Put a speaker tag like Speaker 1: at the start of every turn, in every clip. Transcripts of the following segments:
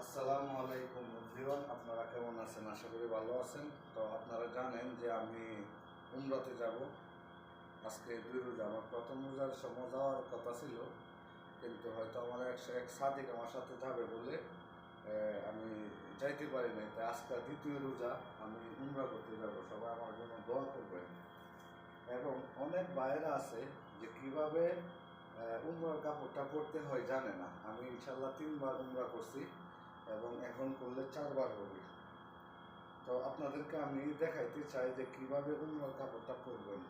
Speaker 1: আসসালামু আলাইকুম এভরিওয়ান, আপনারা কেমন আছেন? আশা করি ভালো আছেন। তো আপনারা জানেন যে আমি উমরাতে যাব। আজকে 2 রোজা। আমার প্রথম রোজার সময় যাওয়ার কথা ছিল, কিন্তু হয়তো আমার এক সাদিক আমার সাথে যাবে বলে আমি যাইতে পারি নাই। তাই আজকে দ্বিতীয় রোজা আমি উমরা করতে যাব। সবাই আমার জন্য দোয়া করবেন। এবং অনেক বাইরে আছে যে কীভাবে উমরার কাপড়টা পরতে হয় জানে না। আমি ইনশাল্লাহ 3বার উমরা করছি এবং এখন করলে 4বার হবে। তো আপনাদেরকে আমি দেখাইতে চাই যে কীভাবে উমরার কাপড়টা পরবেন।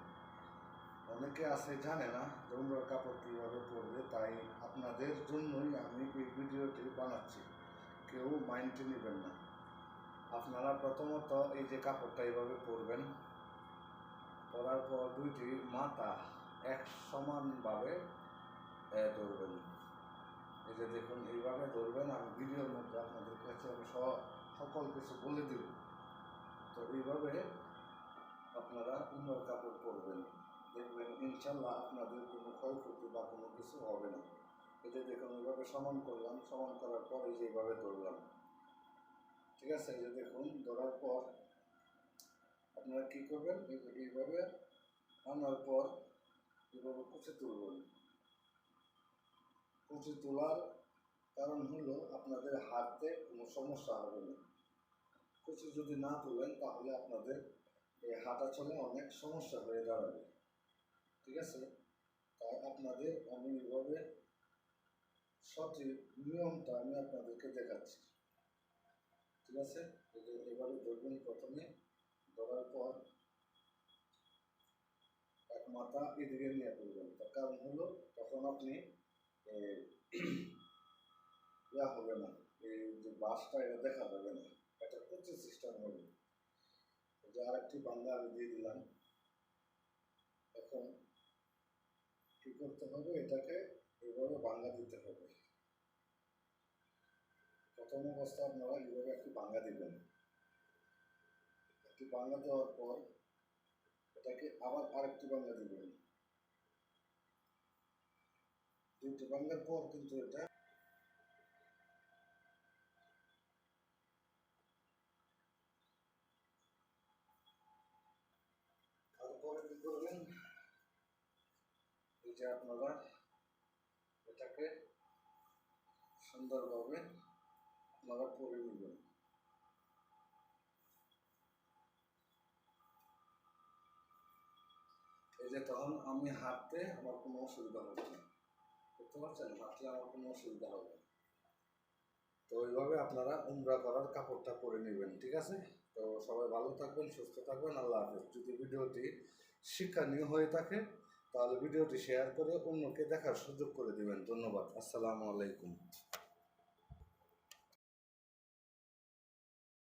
Speaker 1: অনেকে আছে জানে না যে উমরার কাপড় কীভাবে পরবে, তাই আপনাদের জন্যই আমি এই ভিডিওটি বানাচ্ছি। কেউ মাইন্ডে নেবেন না। আপনারা প্রথমত এই যে কাপড়টা এইভাবে পরবেন, পরার পর দুইটি মাথা এক সমানভাবে ধরবেন। এই যে দেখুন, এইভাবে ধরবেন। আমি ভিডিওর মধ্যে আপনাদের কাছে আমি সকল কিছু বলে দেব। তো এইভাবে আপনারা উমরার কাপড় পরবেন, দেখবেন ইনশাল্লাহ আপনাদের কোনো ক্ষয়ক্ষতি বা কোনো কিছু হবে না। এই যে দেখুন, এইভাবে সমান করলাম, সমান করার পর এই যে এইভাবে ধরলাম, ঠিক আছে? এই যে দেখুন, ধরার পর আপনারা কী করবেন, এইভাবে আনার পর এইভাবে কুচে তুলবেন। কুচি তোলার কারণ হলো আপনাদের হাতে কোনো সমস্যা হবে না। কুচি যদি না তোলেন তাহলে আপনাদের এই হাঁটা চলে অনেক সমস্যা হয়ে দাঁড়াবে, ঠিক আছে? তাই আপনাদের আমি এইভাবে সঠিক নিয়মটা আমি আপনাদেরকে দেখাচ্ছি, ঠিক আছে? এভাবে ধরবেন। প্রথমে ধরার পর এক মাথা এদিকে নিয়ে পড়বেন। তার কারণ হলো তখন আপনি হবে না, এই যে বাসটা এটা দেখা যাবে না, এটা প্রচুর সিস্টেম হবে। যে আরেকটি বাংলা আমি দিয়ে দিলাম। এখন কী করতে হবে, এটাকে এভাবে বাংলা দিতে হবে। প্রথম অবস্থা আপনারা এইভাবে একটি বাংলা দিবেন। একটি বাংলা দেওয়ার পর এটাকে আবার আরেকটি বাংলা দিবেন। 2টি বাংলার পর কিন্তু এটা তারপরে কী করবেন, এই যে আপনারা এটাকে সুন্দরভাবে আপনারা পরে নেবেন। এই যে তখন আমি হাঁটতে আমার কোনো অসুবিধা হবে না, বুঝতে পারছেন? হাঁটলে আমার কোনো অসুবিধা হবে না। তো এইভাবে আপনারা উমরা করার কাপড়টা পরে নেবেন, ঠিক আছে? তো সবাই ভালো থাকবেন, সুস্থ থাকবেন। আল্লাহ হাফেজ। যদি ভিডিওটি শিক্ষণীয় হয়ে থাকে তাহলে ভিডিওটি শেয়ার করে অন্যকে দেখার সুযোগ করে দেবেন। ধন্যবাদ। আসসালামু আলাইকুম।